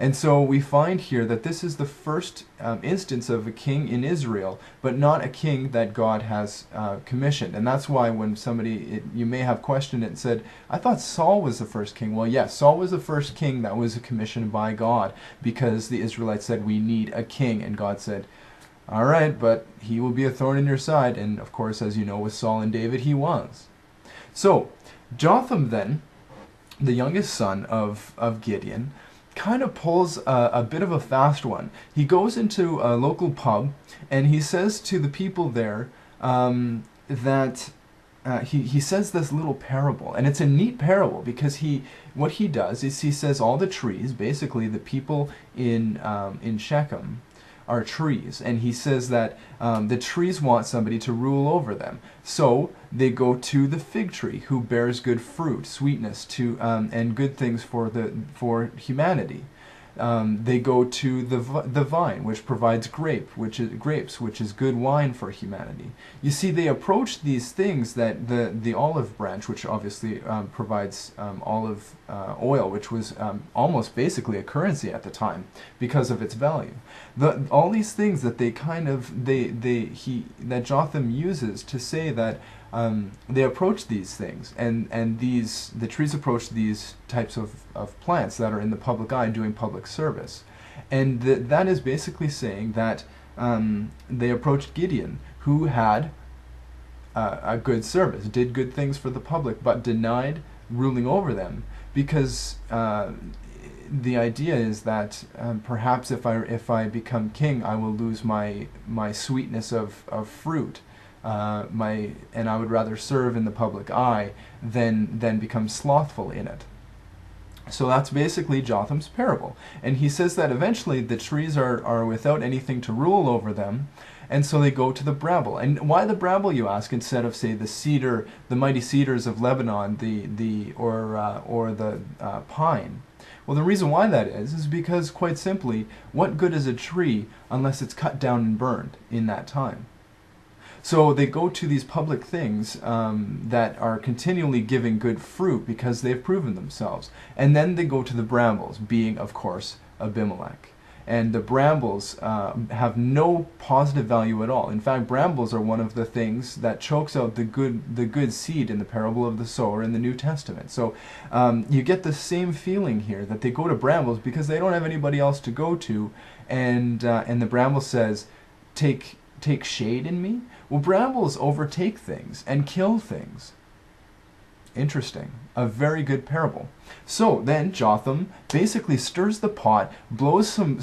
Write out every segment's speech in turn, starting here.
And so we find here that this is the first instance of a king in Israel, but not a king that God has commissioned. And that's why when you may have questioned it and said, I thought Saul was the first king. Well, yes, Saul was the first king that was commissioned by God, because the Israelites said, we need a king. And God said, all right, but he will be a thorn in your side. And of course, as you know, with Saul and David, he was. So Jotham then, the youngest son of Gideon, kind of pulls a bit of a fast one. He goes into a local pub and he says to the people there that he says this little parable, and it's a neat parable because what he does is he says all the trees, basically the people in Shechem, are trees, and he says that the trees want somebody to rule over them. So they go to the fig tree, who bears good fruit, sweetness and good things for humanity. They go to the vine, which provides grapes, which is good wine for humanity. You see, they approach these things that the olive branch, which obviously provides olive oil, which was almost basically a currency at the time because of its value. All these things that that Jotham uses to say that they approach these things, and the trees approach these types of plants that are in the public eye doing public service. And that is basically saying that they approached Gideon, who had a good service, did good things for the public, but denied ruling over them, because the idea is that perhaps if I become king, I will lose my sweetness of fruit. And I would rather serve in the public eye than become slothful in it. So that's basically Jotham's parable. And he says that eventually the trees are without anything to rule over them, and so they go to the bramble. And why the bramble, you ask, instead of, say, the cedar, the mighty cedars of Lebanon, or the pine? Well, the reason why that is because, quite simply, what good is a tree unless it's cut down and burned in that time? So they go to these public things that are continually giving good fruit because they've proven themselves. And then they go to the brambles, being, of course, Abimelech. And the brambles have no positive value at all. In fact, brambles are one of the things that chokes out the good seed in the parable of the sower in the New Testament. So you get the same feeling here, that they go to brambles because they don't have anybody else to go to. And the bramble says, take shade in me? Well, brambles overtake things and kill things. Interesting. A very good parable. So then Jotham basically stirs the pot, blows some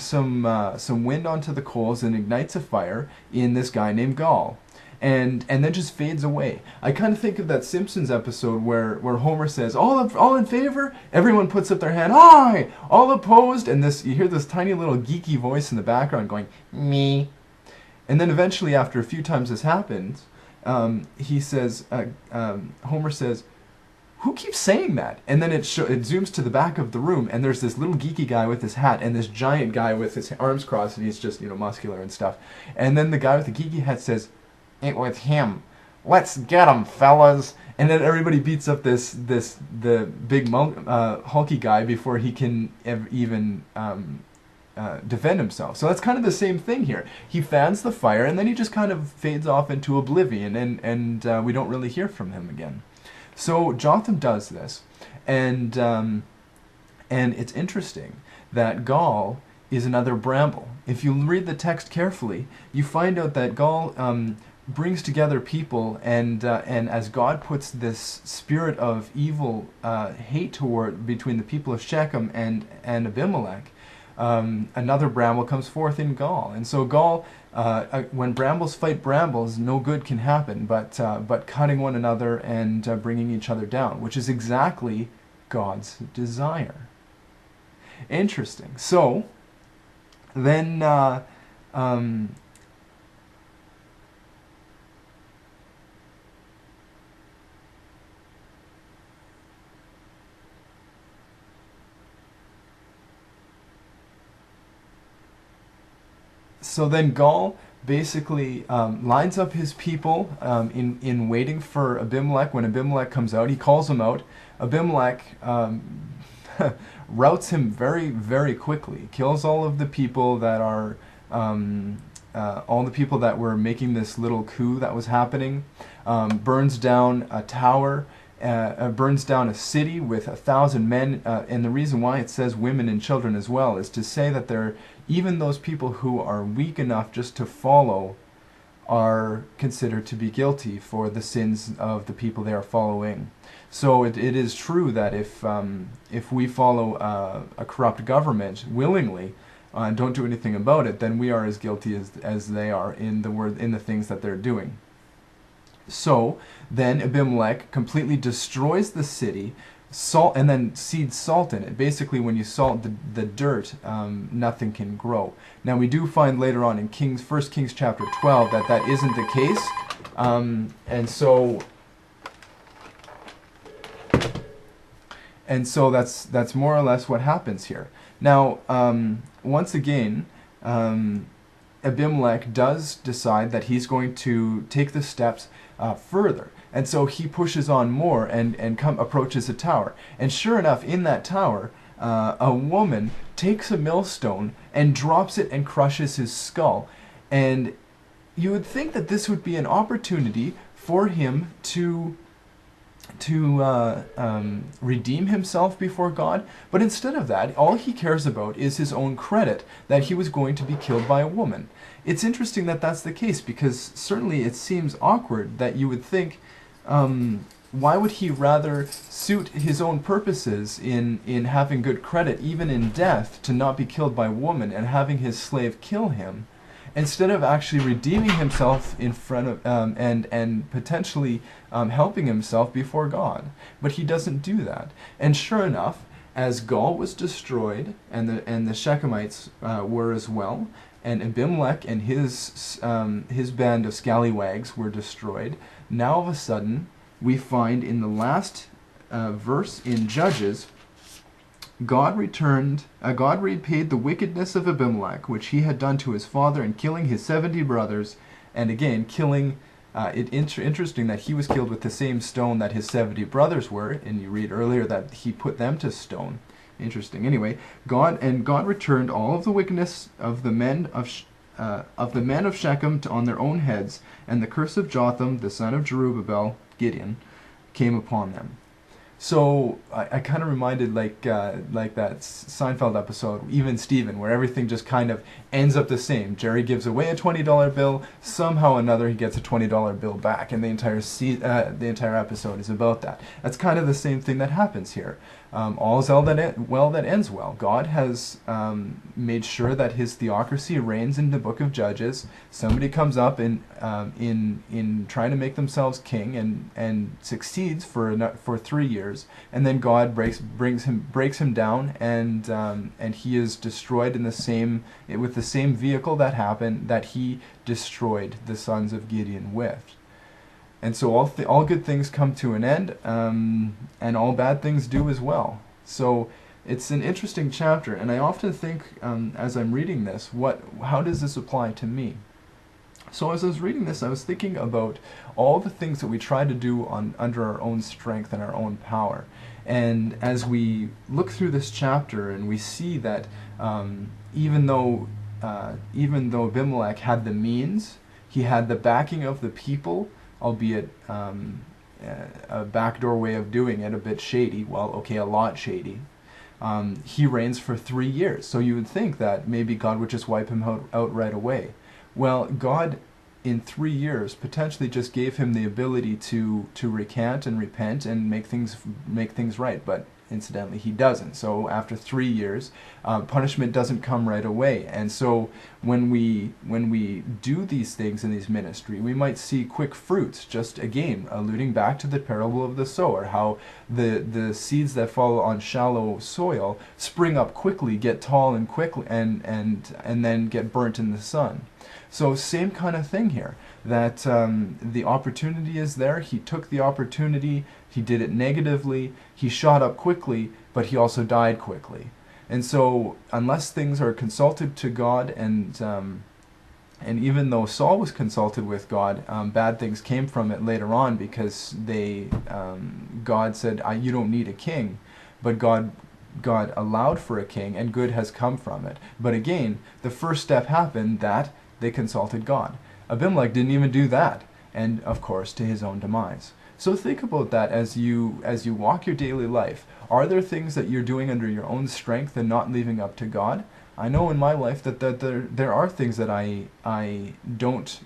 wind onto the coals, and ignites a fire in this guy named Gaul. And then just fades away. I kind of think of that Simpsons episode where Homer says, all in favor? Everyone puts up their hand, aye! All opposed? And you hear this tiny little geeky voice in the background going, me. And then eventually, after a few times this happens, he says, Homer says, who keeps saying that? And then it zooms to the back of the room, and there's this little geeky guy with his hat, and this giant guy with his arms crossed, and he's just, muscular and stuff. And then the guy with the geeky hat says, "It was him. Let's get him, fellas." And then everybody beats up the big hulky guy before he can even defend himself. So that's kind of the same thing here. He fans the fire, and then he just kind of fades off into oblivion, and we don't really hear from him again. So Jotham does this, and it's interesting that Gaul is another bramble. If you read the text carefully, you find out that Gaul brings together people, and as God puts this spirit of evil hate between the people of Shechem and Abimelech, another bramble comes forth in Gaul. And so Gaul, when brambles fight brambles, no good can happen but cutting one another and bringing each other down, which is exactly God's desire. Interesting. So then Gaul basically lines up his people in waiting for Abimelech. When Abimelech comes out, he calls him out. Abimelech routs him very, very quickly, kills all of the people that are, all the people that were making this little coup that was happening, burns down a tower, burns down a city with 1,000 men, and the reason why it says women and children as well is to say that even those people who are weak enough just to follow are considered to be guilty for the sins of the people they are following. So it is true that if we follow a corrupt government willingly and don't do anything about it, then we are as guilty as they are in the things that they're doing. So then Abimelech completely destroys the city, and then seeds salt in it. Basically, when you salt the dirt, nothing can grow. Now we do find later on in 1 Kings chapter 12 that isn't the case, and so that's more or less what happens here. Now, once again, Abimelech does decide that he's going to take the steps further. And so he pushes on more and approaches a tower. And sure enough, in that tower, a woman takes a millstone and drops it and crushes his skull. And you would think that this would be an opportunity for him to redeem himself before God, but instead of that, all he cares about is his own credit, that he was going to be killed by a woman. It's interesting that that's the case, because certainly it seems awkward that you would think, why would he rather suit his own purposes in having good credit, even in death, to not be killed by a woman and having his slave kill him, instead of actually redeeming himself in front of and potentially helping himself before God? But he doesn't do that. And sure enough, as Gaul was destroyed, and the Shechemites were as well, and Abimelech and his band of scallywags were destroyed, now all of a sudden we find in the last verse in Judges, God repaid the wickedness of Abimelech, which he had done to his father, in killing his 70 brothers, and again killing. Interesting that he was killed with the same stone that his 70 brothers were, and you read earlier that he put them to stone. Interesting. Anyway, God returned all of the wickedness of the men of Shechem on their own heads, and the curse of Jotham, the son of Jerubbaal, Gideon, came upon them. So I kind of reminded like that Seinfeld episode, Even Steven, where everything just kind of ends up the same. Jerry gives away a $20 bill, somehow or another he gets a $20 bill back, and the entire episode is about that. That's kind of the same thing that happens here. All's well that ends well. God has made sure that his theocracy reigns in the book of Judges. Somebody comes up in trying to make themselves king and succeeds for 3 years, and then God breaks him down, and he is destroyed with the same vehicle that he destroyed the sons of Gideon with. And so all good things come to an end, and all bad things do as well. So it's an interesting chapter, and I often think, as I'm reading this, how does this apply to me? So as I was reading this, I was thinking about all the things that we try to do under our own strength and our own power. And as we look through this chapter, and we see that even though Abimelech had the means, he had the backing of the people, albeit a backdoor way of doing it, a bit shady, well, okay, a lot shady. He reigns for 3 years, so you would think that maybe God would just wipe him out right away. Well, God, in 3 years, potentially just gave him the ability to recant and repent and make things right, but incidentally he doesn't. So after 3 years, punishment doesn't come right away. And so when we do these things in these ministry, we might see quick fruits, just again alluding back to the parable of the sower, how the seeds that fall on shallow soil spring up quickly, get tall and quickly, and then get burnt in the sun. So same kind of thing here, that the opportunity is there. He took the opportunity, he did it negatively, he shot up quickly, but he also died quickly. And so unless things are consulted to God, and even though Saul was consulted with God, bad things came from it later on, because God said, you don't need a king. But God God allowed for a king, and good has come from it. But again, the first step happened that they consulted God. Abimelech didn't even do that, and of course to his own demise. So think about that as you walk your daily life. Are there things that you're doing under your own strength and not leaving up to God? I know in my life that there are things that I don't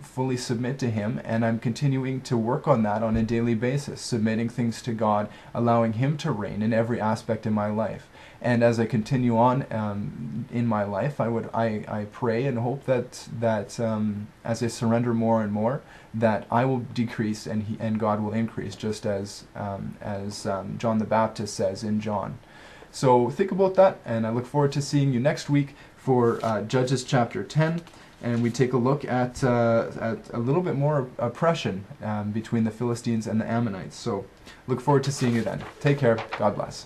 fully submit to Him, and I'm continuing to work on that on a daily basis, submitting things to God, allowing Him to reign in every aspect in my life. And as I continue on in my life, I pray and hope that as I surrender more and more, that I will decrease and God will increase, just as John the Baptist says in John. So think about that, and I look forward to seeing you next week for Judges chapter 10, and we take a look at a little bit more oppression between the Philistines and the Ammonites. So look forward to seeing you then. Take care. God bless.